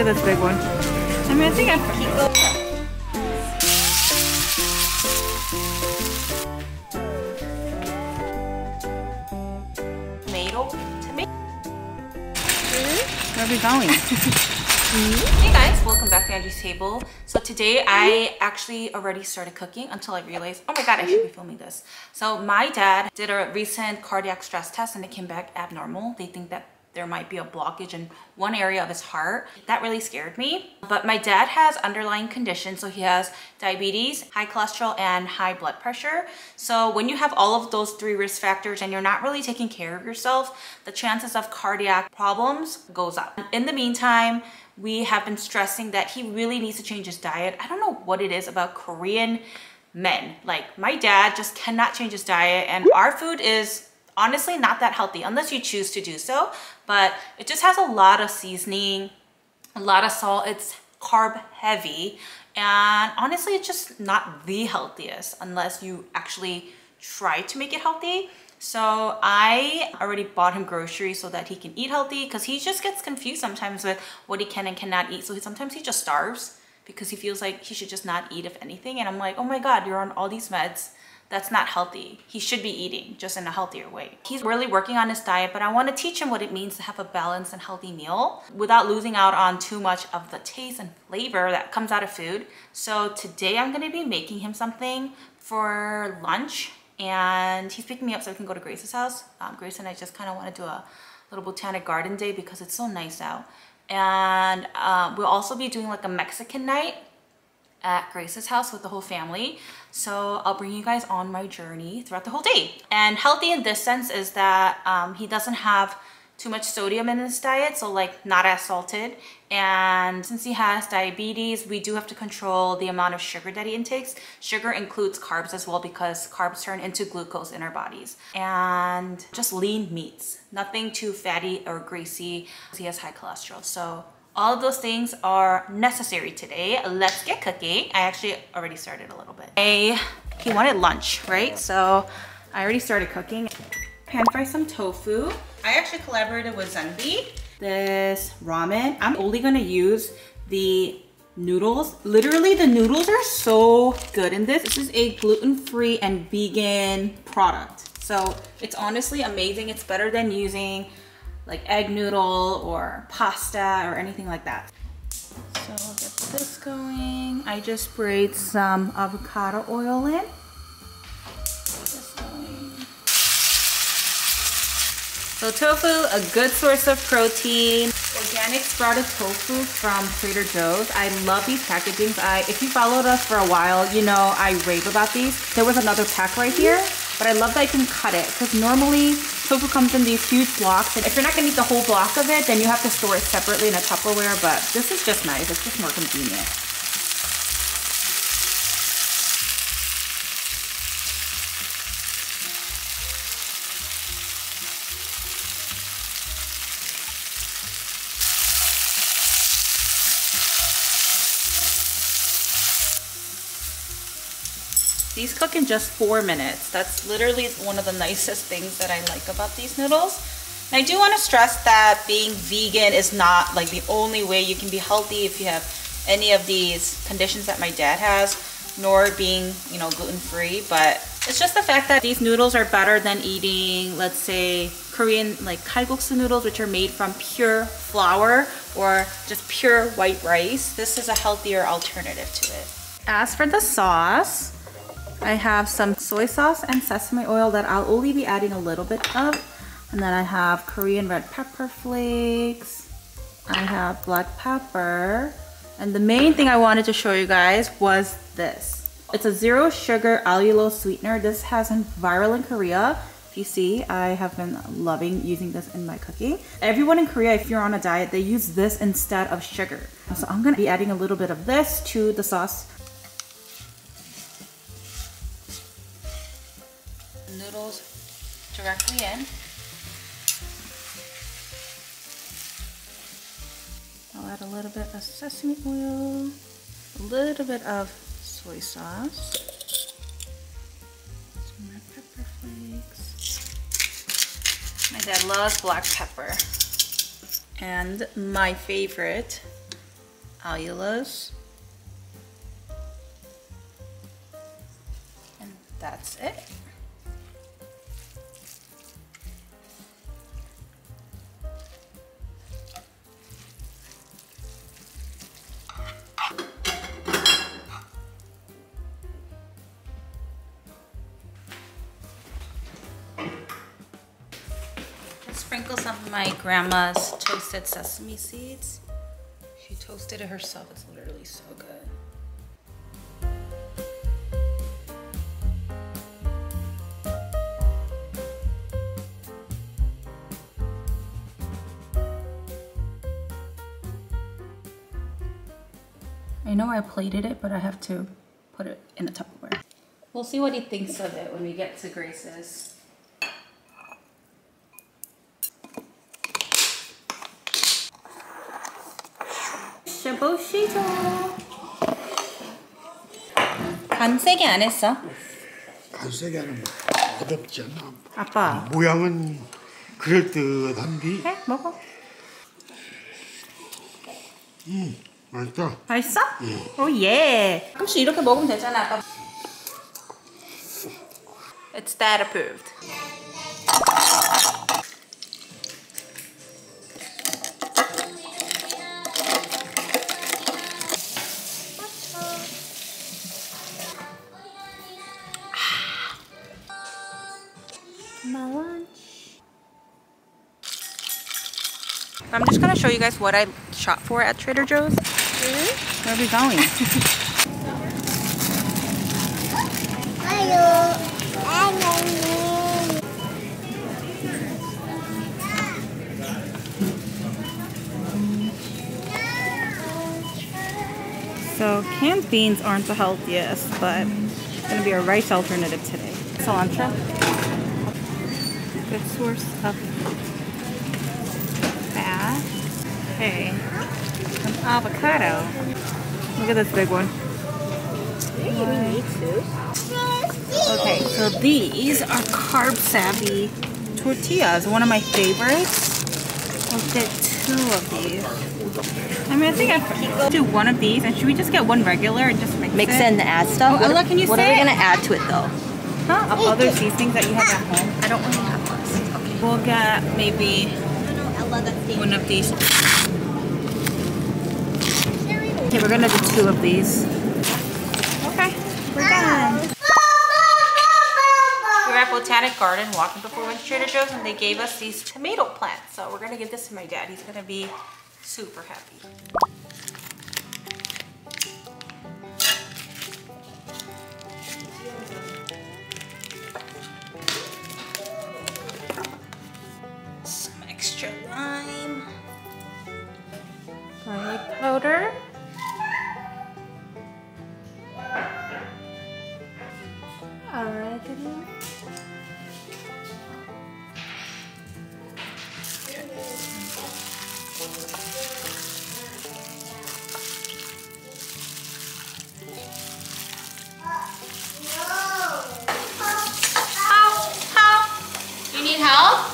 at this big one. I mean, I think I keep going. Where are we going? Hey guys, welcome back to Angie's Table. So today I actually already started cooking until I realized, oh my god, I should be filming this. So my dad did a recent cardiac stress test and it came back abnormal. They think that there might be a blockage in one area of his heart. That really scared me. But my dad has underlying conditions. So he has diabetes, high cholesterol, and high blood pressure. So when you have all of those three risk factors and you're not really taking care of yourself, the chances of cardiac problems goes up. In the meantime, we have been stressing that he really needs to change his diet. I don't know what it is about Korean men. Like my dad just cannot change his diet, and our food is honestly not that healthy unless you choose to do so, but it just has a lot of seasoning, a lot of salt. It's carb heavy, and honestly it's just not the healthiest unless you actually try to make it healthy. So I already bought him groceries so that he can eat healthy, because he just gets confused sometimes with what he can and cannot eat. So sometimes he just starves because he feels like he should just not eat, if anything. And I'm like, oh my god, you're on all these meds. That's not healthy. He should be eating just in a healthier way. He's really working on his diet, but I want to teach him what it means to have a balanced and healthy meal without losing out on too much of the taste and flavor that comes out of food. So today I'm going to be making him something for lunch, and he's picking me up so we can go to Grace's house. Grace and I just kind of want to do a little botanic garden day because it's so nice out. And we'll also be doing like a Mexican night at Grace's house with the whole family. So I'll bring you guys on my journey throughout the whole day. And healthy in this sense is that he doesn't have too much sodium in his diet, so like not as salted. And since he has diabetes, we do have to control the amount of sugar that he intakes. Sugar includes carbs as well, because carbs turn into glucose in our bodies. And just lean meats, nothing too fatty or greasy. He has high cholesterol, so all of those things are necessary today. Let's get cooking. I actually already started a little bit. He wanted lunch, right? So I already started cooking. Pan fry some tofu. I actually collaborated with Zenbi. This ramen, I'm only gonna use the noodles. Literally, the noodles are so good in this. This is a gluten-free and vegan product. So it's honestly amazing. It's better than using like egg noodle or pasta or anything like that. So I'll get this going. I just sprayed some avocado oil in. So tofu, a good source of protein. Organic sprouted tofu from Trader Joe's. I love these packagings. If you followed us for a while, you know I rave about these. There was another pack right here, but I love that I can cut it, because normally tofu comes in these huge blocks, and if you're not gonna eat the whole block of it, then you have to store it separately in a Tupperware, but this is just nice. It's just more convenient. These cook in just 4 minutes. That's literally one of the nicest things that I like about these noodles. And I do want to stress that being vegan is not like the only way you can be healthy if you have any of these conditions that my dad has, nor being, you know, gluten-free. But it's just the fact that these noodles are better than eating, let's say, Korean like kalguksu noodles, which are made from pure flour or just pure white rice. This is a healthier alternative to it. As for the sauce, I have some soy sauce and sesame oil that I'll only be adding a little bit of. And then I have Korean red pepper flakes. I have black pepper. And the main thing I wanted to show you guys was this. It's a zero sugar allulose sweetener. This has been viral in Korea. If you see, I have been loving using this in my cooking. Everyone in Korea, if you're on a diet, they use this instead of sugar. So I'm gonna be adding a little bit of this to the sauce. Noodles directly in. I'll add a little bit of sesame oil, a little bit of soy sauce, some red pepper flakes. My dad loves black pepper. And my favorite, allulose. And that's it. Sprinkle some of my grandma's toasted sesame seeds. She toasted it herself. It's literally so good. I know I plated it, but I have to put it in a Tupperware. We'll see what he thinks of it when we get to Grace's. 셔보시죠. 간 세게 안 했어? 간 세게 하는 거 맛없지 않아? 아빠. 모양은 그럴듯한데. 해? 먹어. 맛있다. 맛있어? 오 예. 혹시 이렇게 먹으면 되잖아, 아빠. It's dad approved. My lunch. I'm just gonna show you guys what I shop for at Trader Joe's. Where are we going? So canned beans aren't the healthiest, but it's gonna be a rice alternative today. Cilantro. Good source of fat. Okay, some avocado. Look at this big one. Okay, so these are carb savvy tortillas. One of my favorites. I'll get 2 of these. I mean, I think I do 1 of these. And should we just get 1 regular and just mix it? And add stuff. Oh, Ella, can you what say are we it? gonna add to it though? Huh? Of other seasonings that you have at home? I don't really have those. Okay. We'll get maybe 1 of these. Okay, we're gonna do 2 of these. Okay, we're done. We were at Botanic Garden walking before we went to Trader Joe's and they gave us these tomato plants. So we're gonna give this to my dad. He's gonna be super happy. Some extra lime. Garlic powder. Oregano. You need help?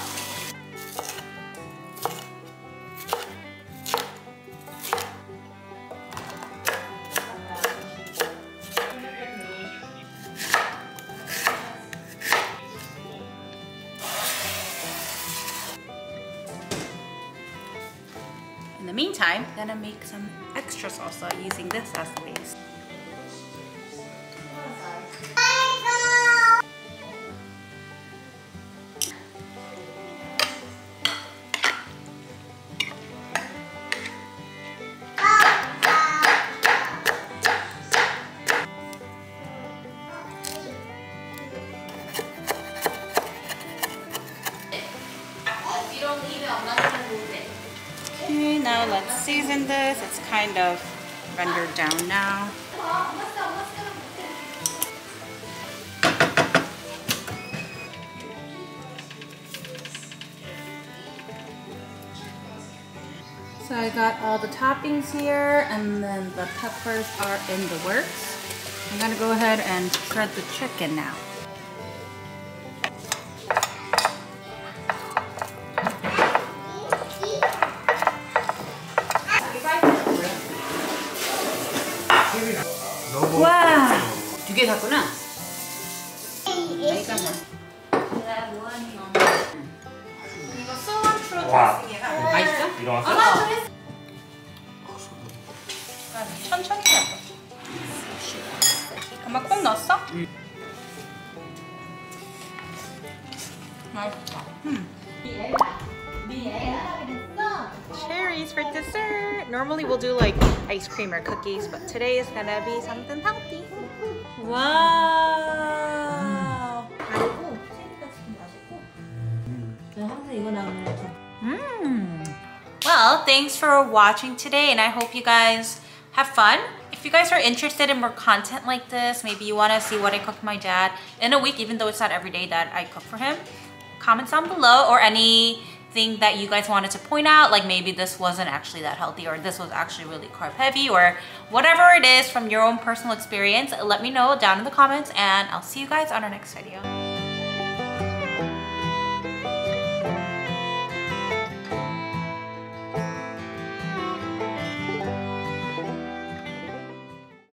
In the meantime, I'm gonna make some extra salsa using this as the base. Okay, now let's season this. It's kind of rendered down now. So I got all the toppings here, and then the peppers are in the works. I'm gonna go ahead and shred the chicken now. 개 샀구나. 이거 cilantro dressing이랑 맛있어? 일어났어? 천천히 해야 돼. 엄마 콩 넣었어? 맛있다. Cherries for dessert. Normally we'll do like ice cream or cookies, but today is gonna be something healthy. Wow. Well, thanks for watching today, and I hope you guys have fun. If you guys are interested in more content like this, maybe you want to see what I cook for my dad in a week, even though it's not every day that I cook for him, comments down below, or anything that you guys wanted to point out, like maybe this wasn't actually that healthy, or this was actually really carb heavy, or whatever it is from your own personal experience. Let me know down in the comments, and I'll see you guys on our next video.